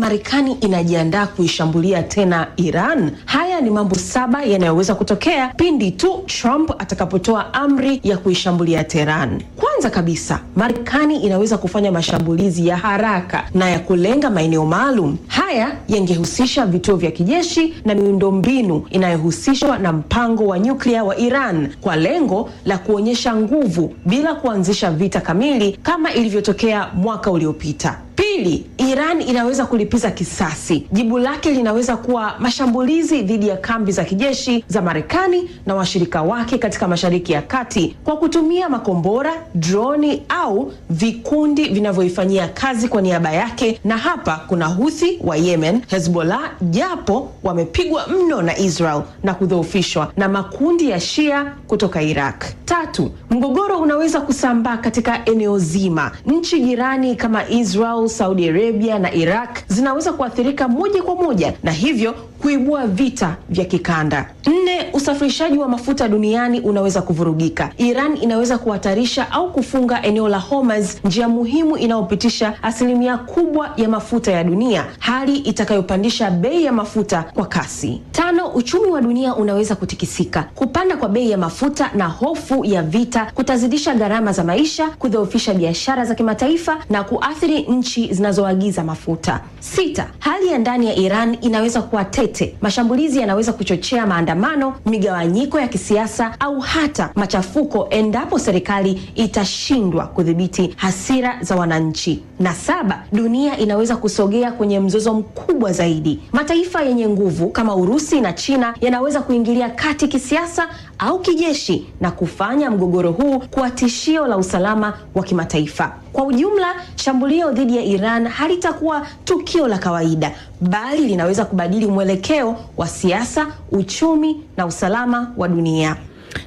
Marekani inajiandaa kuishambulia tena Iran? Haya ni mambo 7 yanayoweza kutokea pindi tu Trump atakapotoa amri ya kuishambulia Tehran. Kwanza kabisa, Marekani inaweza kufanya mashambulizi ya haraka na ya kulenga maeneo maalum. Haya yangehusisha vituo vya kijeshi na miundombinu inayohusishwa na mpango wa nyuklia wa Iran kwa lengo la kuonyesha nguvu bila kuanzisha vita kamili kama ilivyotokea mwaka uliopita. Pili, Iran inaweza kulipiza kisasi. Jibu lake linaweza kuwa mashambulizi dhidi ya kambi za kijeshi za Marekani na washirika wake katika Mashariki ya Kati kwa kutumia makombora, droni au vikundi vinavyoifanyia kazi kwa niaba yake. Na hapa kuna Houthi wa Yemen, Hezbollah, japo wamepigwa mno na Israel na kudhoofishwa, na makundi ya Shia kutoka Iraq. Tatu, mgogoro unaweza kusambaa katika eneo zima. Nchi jirani kama Israel, Saudi Arabia na Iraq zinaweza kuathirika moja kwa moja na hivyo kuibua vita vya kikanda. 4, usafirishaji wa mafuta duniani unaweza kuvurugika. Iran inaweza kuhatarisha au kufunga eneo la Hormuz, njia muhimu inayopitisha 1% kubwa ya mafuta ya dunia, hali itakayopandisha bei ya mafuta kwa kasi. 5, uchumi wa dunia unaweza kutikisika. Kupanda kwa bei ya mafuta na hofu ya vita kutazidisha gharama za maisha, kudhoofisha biashara za kimataifa na kuathiri nchi zinazoagiza mafuta. 6, hali ya ndani ya Iran inaweza kuwa tete. Mashambulizi yanaweza kuchochea maandamano, migawanyiko ya kisiasa au hata machafuko endapo serikali itashindwa kudhibiti hasira za wananchi. Na 7, dunia inaweza kusogea kwenye mzozo mkubwa zaidi. Mataifa yenye nguvu kama Urusi na China yanaweza kuingilia kati kisiasa au kijeshi na kufanya mgogoro huu kuwa tishio la usalama wa kimataifa. Kwa ujumla, shambulio dhidi ya Iran halitakuwa tukio la kawaida, bali linaweza kubadili mwelekeo wa siasa, uchumi na usalama wa dunia.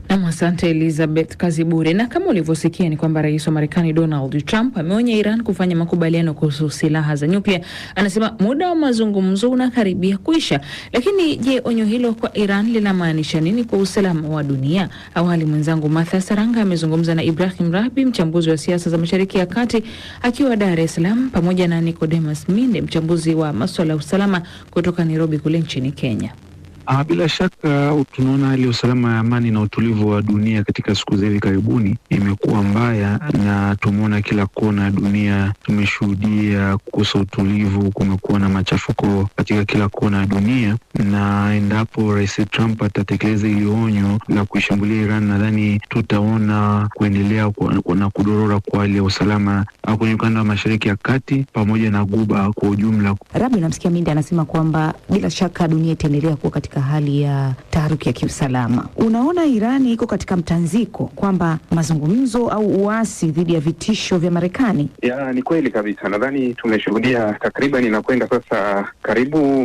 Na asante Elizabeth Kazibure. Na kama ulivyosikia ni kwamba rais wa Marekani Donald Trump ameonya Iran kufanya makubaliano kuhusu silaha za nyuklia. Anasema muda wa mazungumzo unakaribia kuisha. Lakini je, onyo hilo kwa Iran linamaanisha nini kwa usalama wa dunia? Awali mwenzangu Martha Saranga amezungumza na Ibrahim Rahbi, mchambuzi wa siasa za Mashariki ya Kati akiwa Dar es Salaam, pamoja na Nicodemus Minde, mchambuzi wa masuala ya usalama kutoka Nairobi kule nchini Kenya. Bila shaka tunaona hali ya usalama ya amani na utulivu wa dunia katika siku za hivi karibuni imekuwa mbaya, na tumeona kila kona ya dunia tumeshuhudia kukosa utulivu. Kumekuwa na machafuko katika kila kona ya dunia, na endapo Rais Trump atatekeleza ile onyo la kuishambulia Iran, nadhani tutaona kuendelea na kudorora kwa hali ya usalama kwenye ukanda wa Mashariki ya Kati pamoja na Ghuba kwa ujumla. Rabi, namsikia Minde anasema kwamba bila shaka dunia itaendelea kuwa katika hali ya taharuki ya kiusalama. Unaona Irani iko katika mtanziko kwamba mazungumzo au uasi dhidi ya vitisho vya Marekani? Ni kweli kabisa. Nadhani tumeshuhudia takriban inakwenda sasa karibu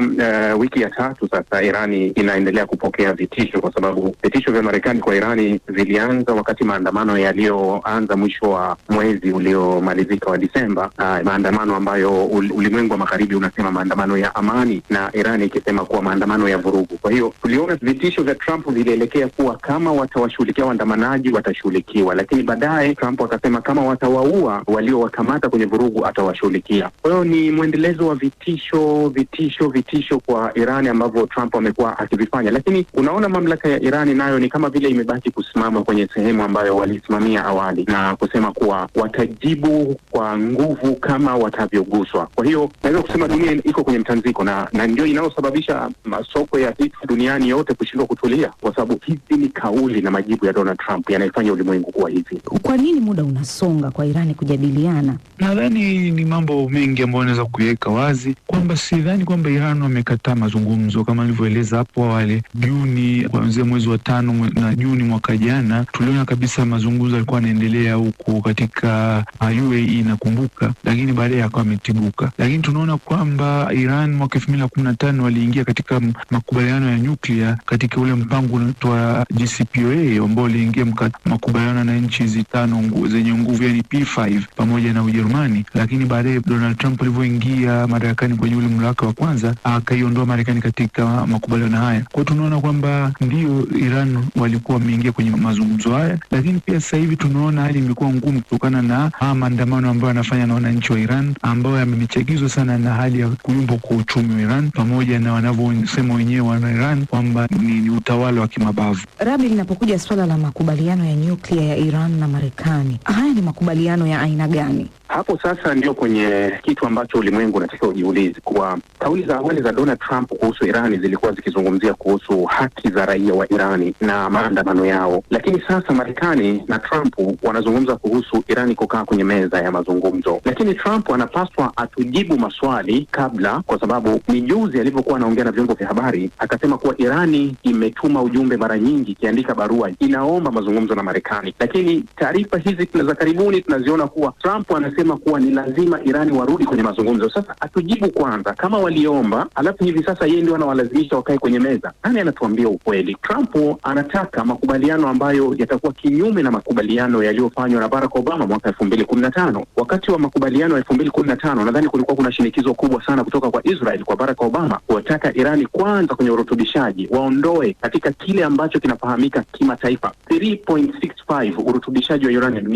wiki ya 3 sasa Irani inaendelea kupokea vitisho, kwa sababu vitisho vya Marekani kwa Irani vilianza wakati maandamano yaliyoanza mwisho wa mwezi uliomalizika wa Disemba, maandamano ambayo ulimwengu wa magharibi unasema maandamano ya amani na Irani ikisema kuwa maandamano ya vurugu. Kwa hiyo tuliona vitisho vya Trump vilielekea kuwa kama watawashughulikia waandamanaji watashughulikiwa, lakini baadaye Trump akasema kama watawaua waliowakamata kwenye vurugu atawashughulikia. Kwa hiyo ni mwendelezo wa vitisho kwa Irani ambavyo Trump amekuwa akivifanya, lakini unaona mamlaka ya Irani nayo ni kama vile imebaki kusimama kwenye sehemu ambayo walisimamia awali na kusema kuwa watajibu kwa nguvu kama watavyoguswa. Kwa hiyo naweza kusema dunia iko kwenye mtanziko na ndio inayosababisha masoko ya duniani yote kushindwa kutulia, kwa sababu hizi ni kauli na majibu ya Donald Trump yanayofanya ulimwengu kuwa hivi. Kwa nini muda unasonga kwa Irani kujadiliana? Nadhani ni mambo mengi ambayo wanaweza kuweka wazi, kwamba sidhani kwamba Iran wamekataa mazungumzo kama nilivyoeleza hapo awali. Kuanzia mwezi wa 5 na Juni mwaka jana tuliona kabisa mazungumzo yalikuwa yanaendelea huko katika UAE nakumbuka, lakini baadaye yakawa yametibuka. Lakini tunaona kwamba Iran mwaka 2015 waliingia katika makubaliano makubaliano ya nyuklia katika ule mpango unaitwa JCPOA ambao uliingia makubaliano na nchi hizi 5 zenye nguvu, yani P5 pamoja na Ujerumani. Lakini baadaye Donald Trump alivyoingia madarakani kwenye ule mlaka wa kwanza, akaiondoa Marekani katika makubaliano haya. Kwa tunaona kwamba ndio Iran walikuwa wameingia kwenye mazungumzo haya, lakini pia sasa hivi tunaona hali imekuwa ngumu kutokana na maandamano ambayo yanafanya na wananchi wa Iran ambao yamechagizwa sana na hali ya kuyumba kwa uchumi wa Iran pamoja na wanavyosema wenyewe wana Iran kwamba ni utawala wa kimabavu. Rabi, linapokuja swala la makubaliano ya nyuklia ya Iran na Marekani, haya ni makubaliano ya aina gani? Hapo sasa ndio kwenye kitu ambacho ulimwengu unatakiwa ujiulize, kwa kauli za awali za Donald Trump kuhusu Irani zilikuwa zikizungumzia kuhusu haki za raia wa Irani na maandamano yao, lakini sasa Marekani na Trump wanazungumza kuhusu Irani kukaa kwenye meza ya mazungumzo. Lakini Trump anapaswa atujibu maswali kabla, kwa sababu ni juzi alivyokuwa anaongea na vyombo vya habari akasema kuwa Irani imetuma ujumbe mara nyingi, ikiandika barua inaomba mazungumzo na Marekani, lakini taarifa hizi za karibuni tunaziona kuwa Trump anasema kuwa ni lazima Irani warudi kwenye mazungumzo. Sasa atujibu kwanza kama waliomba, alafu hivi sasa yeye ndio anawalazimisha wakae kwenye meza. Nani anatuambia ukweli? Trump anataka makubaliano ambayo yatakuwa kinyume na makubaliano yaliyofanywa na Barack Obama mwaka 2015. Wakati wa makubaliano ya 2015 nadhani kulikuwa kuna shinikizo kubwa sana kutoka kwa Israel kwa Barack Obama kuwataka Irani kwanza kwenye urutubishaji waondoe katika kile ambacho kinafahamika kimataifa 3.65. Urutubishaji wa uranium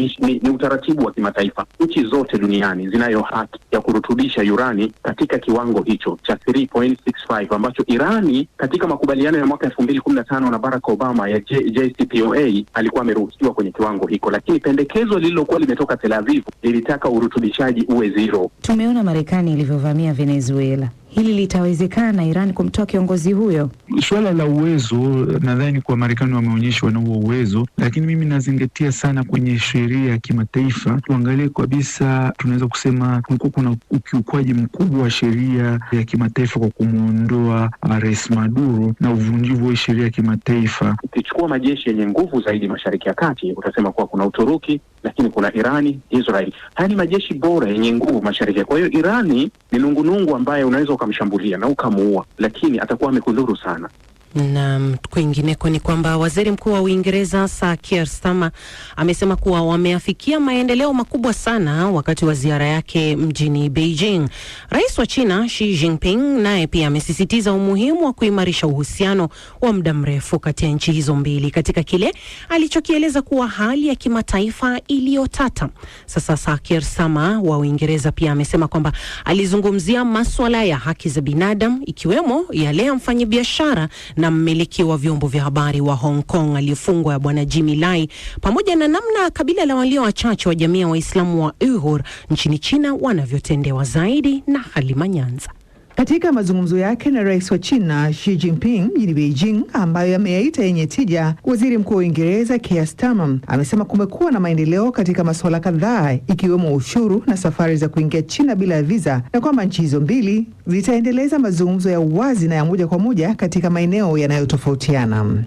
ni utaratibu wa kimataifa. Nchi zote duniani zinayo haki ya kurutubisha urani katika kiwango hicho cha 3.65 ambacho Irani katika makubaliano ya mwaka 2015 na Barack Obama ya JCPOA alikuwa ameruhusiwa kwenye kiwango hiko, lakini pendekezo lililokuwa limetoka Tel Aviv lilitaka urutubishaji uwe zero. Tumeona Marekani ilivyovamia Venezuela. Hili litawezekana na Iran kumtoa kiongozi huyo? Swala la uwezo, nadhani kwa Marekani wameonyeshwa na huo uwezo, lakini mimi nazingatia sana kwenye sheria ya kimataifa. Tuangalie kabisa, tunaweza kusema kulikuwa kuna ukiukwaji mkubwa wa sheria ya kimataifa kwa kumuondoa Rais Maduro na uvunjivu wa sheria ya kimataifa. Ukichukua majeshi yenye nguvu zaidi Mashariki ya Kati, utasema kuwa kuna Uturuki, lakini kuna Irani, Israeli. Haya ni majeshi bora yenye nguvu Mashariki. Kwa hiyo Irani ni nungunungu ambaye unaweza ukamshambulia na ukamuua, lakini atakuwa amekudhuru sana. Na kwingineko ni kwamba waziri mkuu wa Uingereza Sir Keir Starmer amesema kuwa wameafikia maendeleo makubwa sana wakati wa ziara yake mjini Beijing. Rais wa China Xi Jinping naye pia amesisitiza umuhimu wa kuimarisha uhusiano wa muda mrefu kati ya nchi hizo mbili katika kile alichokieleza kuwa hali ya kimataifa iliyotata. Sasa Sir Keir Starmer wa Uingereza pia amesema kwamba alizungumzia masuala ya haki za binadamu, ikiwemo yale ya mfanyabiashara na mmiliki wa vyombo vya habari wa Hong Kong aliyefungwa bwana Jimmy Lai, pamoja na namna kabila la walio wachache wa jamii ya Waislamu wa Uyghur nchini China wanavyotendewa zaidi. Na Halima Nyanza. Katika mazungumzo yake na rais wa China Xi Jinping mjini Beijing, ambayo yameyaita yenye tija, waziri mkuu wa Uingereza Keir Starmer amesema kumekuwa na maendeleo katika masuala kadhaa, ikiwemo ushuru na safari za kuingia China bila visa, na kwamba nchi hizo mbili zitaendeleza mazungumzo ya uwazi na ya moja kwa moja katika maeneo yanayotofautiana.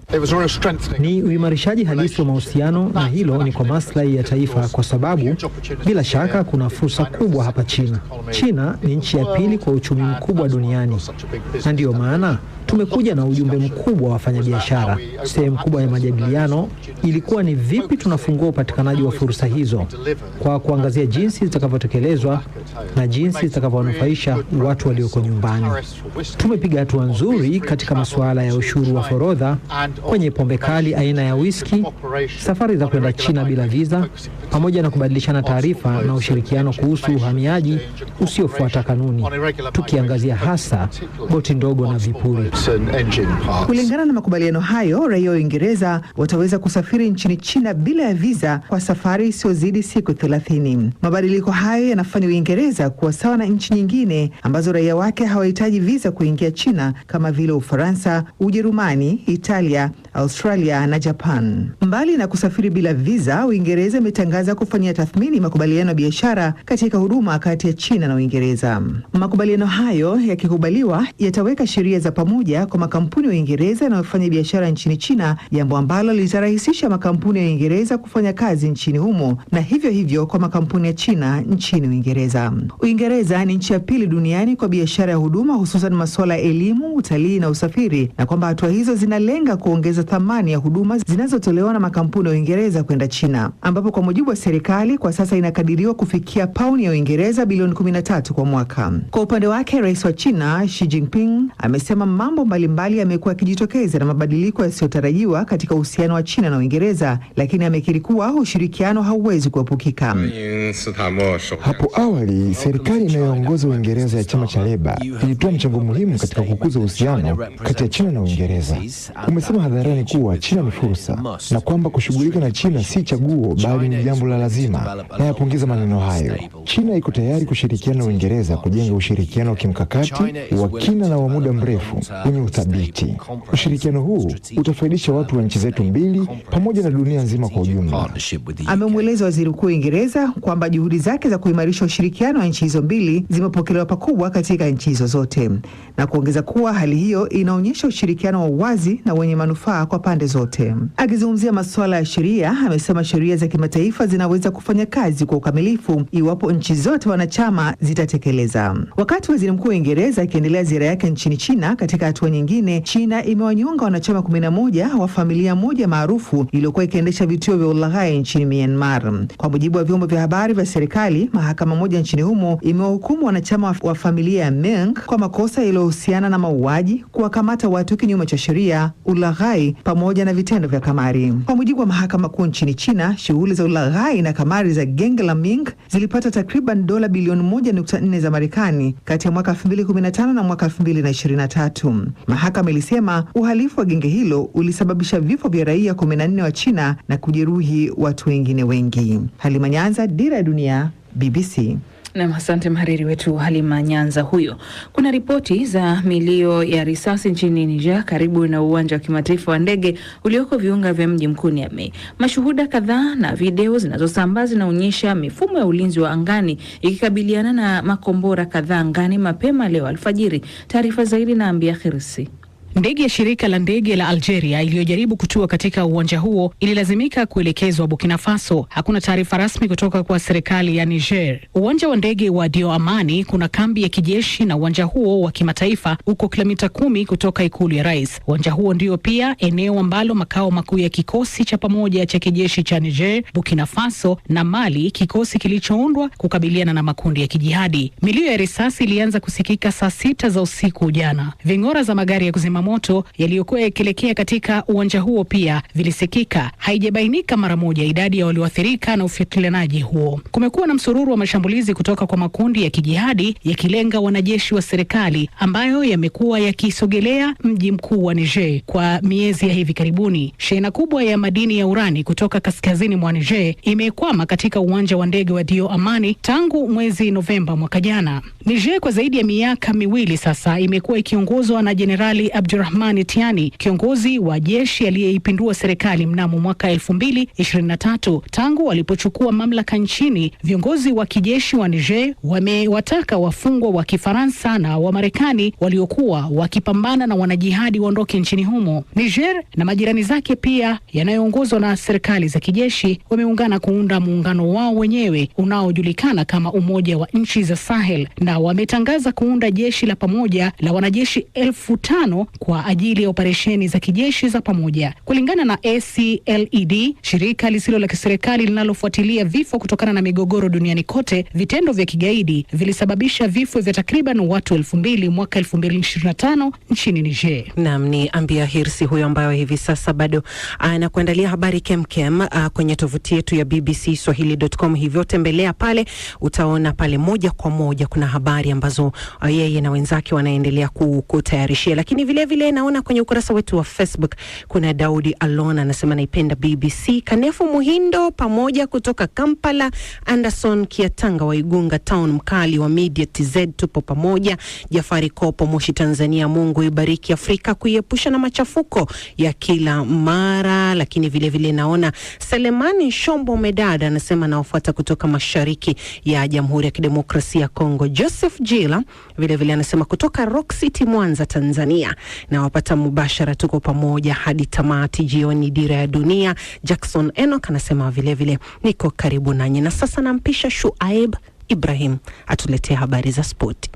Ni uimarishaji halisi wa mahusiano, na hilo ni kwa maslahi ya taifa, kwa sababu bila shaka kuna fursa kubwa hapa China. China ni nchi ya pili kwa uchumi mkubwa duniani, na ndiyo maana tumekuja na ujumbe mkubwa wa wafanyabiashara. Sehemu kubwa ya majadiliano ilikuwa ni vipi tunafungua upatikanaji wa fursa hizo kwa kuangazia jinsi zitakavyotekelezwa na jinsi zitakavyonufaisha watu walioko nyumbani. Tumepiga hatua nzuri katika masuala ya ushuru wa forodha kwenye pombe kali aina ya whisky, safari za kwenda China bila visa, pamoja na kubadilishana taarifa na ushirikiano kuhusu uhamiaji usiofuata kanuni, tukiangazia hasa boti ndogo na vipuri. Kulingana na makubaliano hayo, raia wa Uingereza wataweza kusafiri nchini China bila ya visa kwa safari isiyozidi siku 30. Mabadiliko hayo yanafanya Uingereza kuwa sawa na nchi nyingine ambazo raia wake hawahitaji visa kuingia China kama vile Ufaransa, Ujerumani, Italia, Australia na Japan. Mbali na kusafiri bila visa, Uingereza imetangaza kufanyia tathmini makubaliano ya biashara katika huduma kati ya China na Uingereza. Makubaliano hayo yakikubaliwa yataweka sheria za pamoja kwa makampuni ya Uingereza yanayofanya biashara nchini China, jambo ambalo litarahisisha makampuni ya Uingereza kufanya kazi nchini humo na hivyo kwa makampuni ya China nchini Uingereza. Uingereza ni nchi ya pili duniani kwa biashara ya huduma, hususan masuala ya elimu, utalii na usafiri, na kwamba hatua hizo zinalenga kuongeza thamani ya huduma zinazotolewa na makampuni ya Uingereza kwenda China, ambapo kwa mujibu wa serikali kwa sasa inakadiriwa kufikia pauni ya Uingereza bilioni 13 kwa mwaka. Kwa upande wake, rais wa China Xi Jinping amesema mambo mbalimbali yamekuwa yakijitokeza na mabadiliko yasiyotarajiwa katika uhusiano wa China na Uingereza, lakini amekiri kuwa ushirikiano hauwezi kuepukika. Hapo awali, serikali inayoongoza Uingereza ya chama cha Leba ilitoa mchango muhimu katika kukuza uhusiano kati ya China na Uingereza. Umesema hadharani kuwa China ni fursa na kwamba kushughulika na China si chaguo bali ni jambo la lazima, na yapongeza maneno hayo. China iko tayari kushirikiana na Uingereza kujenga ushirikiano wa kimkakati wa kina na wa muda mrefu wenye uthabiti. Ushirikiano huu utafaidisha watu wa nchi zetu mbili pamoja na dunia nzima kwa ujumla. Amemweleza waziri mkuu wa Uingereza kwamba juhudi zake za kuimarisha ushirikiano wa nchi hizo mbili zimepokelewa pakubwa katika nchi hizo zote, na kuongeza kuwa hali hiyo inaonyesha ushirikiano wa wazi na wenye manufaa kwa pande zote. Akizungumzia masuala ya sheria, amesema sheria za kimataifa zinaweza kufanya kazi kwa ukamilifu iwapo nchi zote wanachama zitatekeleza. Wakati waziri mkuu wa Uingereza akiendelea ziara yake nchini China, katika hatua nyingine, China imewanyonga wanachama 11 wa familia moja maarufu iliyokuwa ikiendesha vituo vya ulaghai nchini Myanmar. Kwa mujibu wa vyombo vya habari vya serikali, mahakama moja nchini humo imewahukumu wanachama wa familia ya Meng kwa makosa yaliyohusiana na mauaji, kuwakamata watu kinyume cha sheria, ulaghai pamoja na vitendo vya kamari. Kwa mujibu wa mahakama kuu nchini China, shughuli za ulaghai na kamari za genge la Ming zilipata takriban dola bilioni 1.4 za Marekani kati ya mwaka 2015 na mwaka 2023. Mahakama ilisema uhalifu wa genge hilo ulisababisha vifo vya raia 14 wa China na kujeruhi watu wengine wengi. Halima Nyanza, Dira ya Dunia, BBC. Na asante mhariri wetu Halima Nyanza huyo. Kuna ripoti za milio ya risasi nchini Niger karibu na uwanja wa kimataifa wa ndege ulioko viunga vya mji mkuu Niamey. Mashuhuda kadhaa na video zinazosambaa zinaonyesha mifumo ya ulinzi wa angani ikikabiliana na makombora kadhaa angani mapema leo alfajiri. Taarifa zaidi na Ambia Khirisi. Ndege ya shirika la ndege la Algeria iliyojaribu kutua katika uwanja huo ililazimika kuelekezwa Burkina Faso. Hakuna taarifa rasmi kutoka kwa serikali ya Niger. Uwanja wa ndege wa Dio Amani kuna kambi ya kijeshi na uwanja huo wa kimataifa uko kilomita 10 kutoka ikulu ya rais. Uwanja huo ndio pia eneo ambalo makao makuu ya kikosi cha pamoja cha kijeshi cha Niger, Burkina Faso na Mali, kikosi kilichoundwa kukabiliana na makundi ya kijihadi. Milio ya risasi ilianza kusikika saa 6 za usiku jana. Ving'ora za magari ya kuzima moto yaliyokuwa yakielekea katika uwanja huo pia vilisikika. Haijabainika mara moja idadi ya walioathirika na ufiatulianaji huo. Kumekuwa na msururu wa mashambulizi kutoka kwa makundi ya kijihadi yakilenga wanajeshi wa serikali ambayo yamekuwa yakisogelea mji mkuu wa Niger kwa miezi ya hivi karibuni. Shehena kubwa ya madini ya urani kutoka kaskazini mwa Niger imekwama katika uwanja wa ndege wa Dio Amani tangu mwezi Novemba mwaka jana. Niger kwa zaidi ya miaka miwili sasa imekuwa ikiongozwa na Jenerali Abdurrahman Tiani, kiongozi wa jeshi aliyeipindua serikali mnamo mwaka 2023. Tangu walipochukua mamlaka nchini, viongozi wa kijeshi wa Niger wamewataka wafungwa wa Kifaransa na wa Marekani waliokuwa wakipambana na wanajihadi waondoke nchini humo. Niger na majirani zake pia yanayoongozwa na serikali za kijeshi wameungana kuunda muungano wao wenyewe unaojulikana kama Umoja wa Nchi za Sahel, na wametangaza kuunda jeshi la pamoja la wanajeshi 5,000 kwa ajili ya operesheni za kijeshi za pamoja. Kulingana na ACLED, shirika lisilo la kiserikali linalofuatilia vifo kutokana na migogoro duniani kote, vitendo vya kigaidi vilisababisha vifo vya takriban watu 2,000 mwaka 2025 nchini Niger. Naam, ni Ambia Hirsi huyo ambayo hivi sasa bado anakuandalia habari kemkem kwenye tovuti yetu ya bbcswahili.com. Hivyo tembelea pale, utaona pale moja kwa moja kuna habari ambazo yeye na wenzake wanaendelea kutayarishia. Lakini vile vile naona kwenye ukurasa wetu wa Facebook kuna Daudi Alona anasema naipenda BBC. Kanefu Muhindo pamoja kutoka Kampala. Anderson Kiatanga wa Igunga Town, mkali wa Media TZ, tupo pamoja. Jafari Kopo, Moshi Tanzania, Mungu ibariki Afrika kuiepusha na machafuko ya kila mara. Lakini vile vile naona Selemani Shombo Medada anasema nawafuata kutoka mashariki ya Jamhuri ya Kidemokrasia ya Kongo. Joseph Jila vile vile anasema kutoka Rock City, Mwanza, Tanzania, na wapata mubashara, tuko pamoja hadi tamati jioni. Dira ya Dunia. Jackson Enoch anasema vile vile niko karibu nanyi. Na sasa nampisha Shuaib Ibrahim atuletee habari za spoti.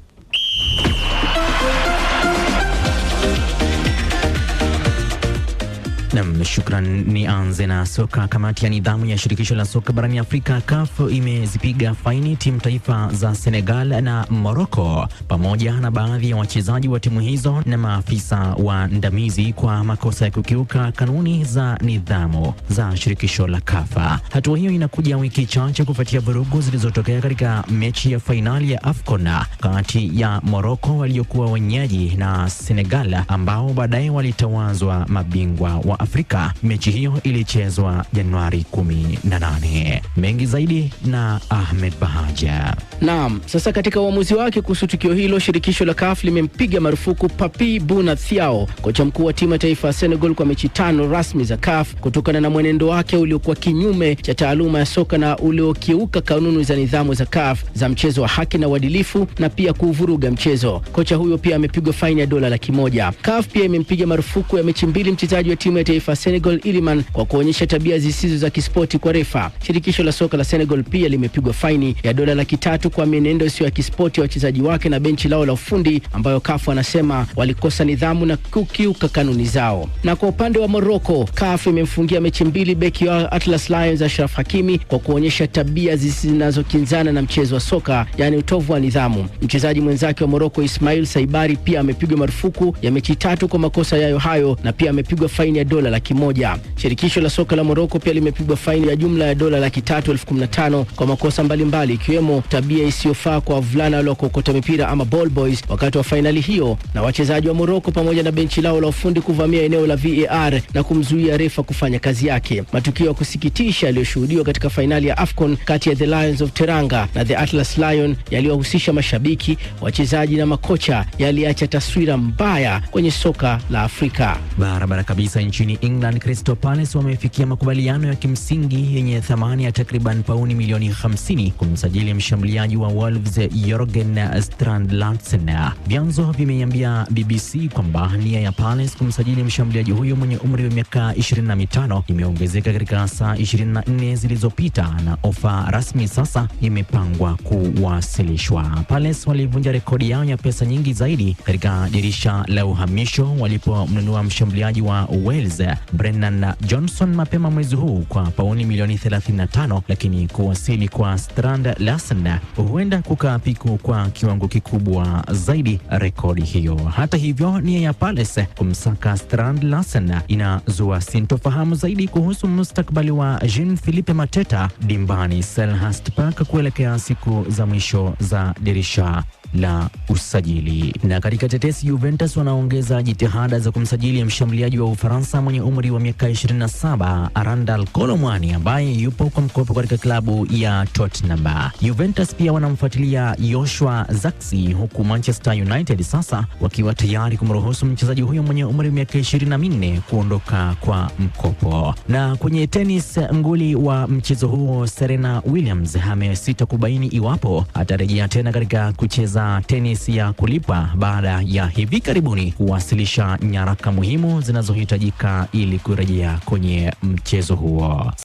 Shukran. Nianze na soka. Kamati ya nidhamu ya shirikisho la soka barani Afrika CAF imezipiga faini timu taifa za Senegal na Morocco pamoja na baadhi ya wachezaji wa timu hizo na maafisa waandamizi kwa makosa ya kukiuka kanuni za nidhamu za shirikisho la CAF. Hatua hiyo inakuja wiki chache kufuatia vurugu zilizotokea katika mechi ya fainali ya AFCON kati ya Morocco waliokuwa wenyeji na Senegal ambao baadaye walitawazwa mabingwa wa Afrika. Mechi hiyo ilichezwa Januari 18. Mengi zaidi na Ahmed Bahaja. Naam, sasa katika uamuzi wake kuhusu tukio hilo, shirikisho la CAF limempiga marufuku Papi Bouna Thiaw, kocha mkuu wa timu ya taifa ya Senegal, kwa mechi 5 rasmi za CAF kutokana na mwenendo wake uliokuwa kinyume cha taaluma ya soka na uliokiuka kanuni za nidhamu za CAF za mchezo wa haki na uadilifu na pia kuvuruga mchezo. Kocha huyo pia amepigwa faini ya dola 100,000. CAF pia imempiga marufuku ya mechi 2 mchezaji wa timu ya taifa Senegal Iliman kwa kuonyesha tabia zisizo za kispoti kwa refa. Shirikisho la soka la Senegal pia limepigwa faini ya dola 300,000 kwa mienendo isiyo ya kispoti ya wachezaji wake na benchi lao la ufundi ambayo CAF anasema walikosa nidhamu na kukiuka kanuni zao. Na kwa upande wa Morocco, CAF imemfungia mechi 2 beki wa Atlas Lions Ashraf Hakimi kwa kuonyesha tabia zinazokinzana na mchezo wa soka, yani utovu wa nidhamu. Mchezaji mwenzake wa Morocco Ismail Saibari pia amepigwa marufuku ya mechi 3 kwa makosa yayo hayo na pia amepigwa faini ya dola 100,000. Shirikisho la soka la Morocco pia limepigwa faini ya jumla ya dola 315,000 kwa makosa mbalimbali ikiwemo tabia isiyofaa kwa wavulana waliokokota mipira ama ball boys wakati wa fainali hiyo, na wachezaji wa Morocco pamoja na benchi lao la ufundi kuvamia eneo la VAR na kumzuia refa kufanya kazi yake. Matukio ya kusikitisha yaliyoshuhudiwa katika fainali ya AFCON kati ya the Lions of Teranga na the Atlas Lion yaliyohusisha mashabiki, wachezaji na makocha yaliacha taswira mbaya kwenye soka la Afrika. Barabara kabisa. Nchini England, Crystal Palace wamefikia makubaliano ya kimsingi yenye thamani ya takriban pauni milioni 50 kumsajili mshambuliaji wa Wolves Jørgen Strand Larsen. Vyanzo vimeiambia BBC kwamba nia ya Palace kumsajili mshambuliaji huyo mwenye umri wa miaka 25 imeongezeka katika saa 24 zilizopita na ofa rasmi sasa imepangwa kuwasilishwa. Palace walivunja rekodi yao ya pesa nyingi zaidi katika dirisha la uhamisho walipomnunua mshambuliaji wa Wales Brennan Johnson mapema mwezi huu kwa pauni milioni 35, lakini kuwasili kwa Strand Larsen huenda kukapiku kwa kiwango kikubwa zaidi rekodi hiyo. Hata hivyo, nia ya Palace kumsaka Strand Larsen inazua sintofahamu zaidi kuhusu mustakabali wa Jean-Philippe Mateta dimbani Selhurst Park kuelekea siku za mwisho za dirisha la usajili. Na katika tetesi, Juventus wanaongeza jitihada za kumsajili mshambuliaji wa Ufaransa mwenye umri wa miaka 27 Arandal Colomwani ambaye yupo kwa mkopo katika klabu ya Tottenham. Juventus pia wanamfuatilia Joshua Zirkzee, huku Manchester United sasa wakiwa tayari kumruhusu mchezaji huyo mwenye umri wa miaka 24 kuondoka kwa mkopo. Na kwenye tenis, nguli wa mchezo huo Serena Williams amesita kubaini iwapo atarejea tena katika kucheza tenis ya kulipa baada ya hivi karibuni kuwasilisha nyaraka muhimu zinazohitajika ili kurejea kwenye mchezo huo.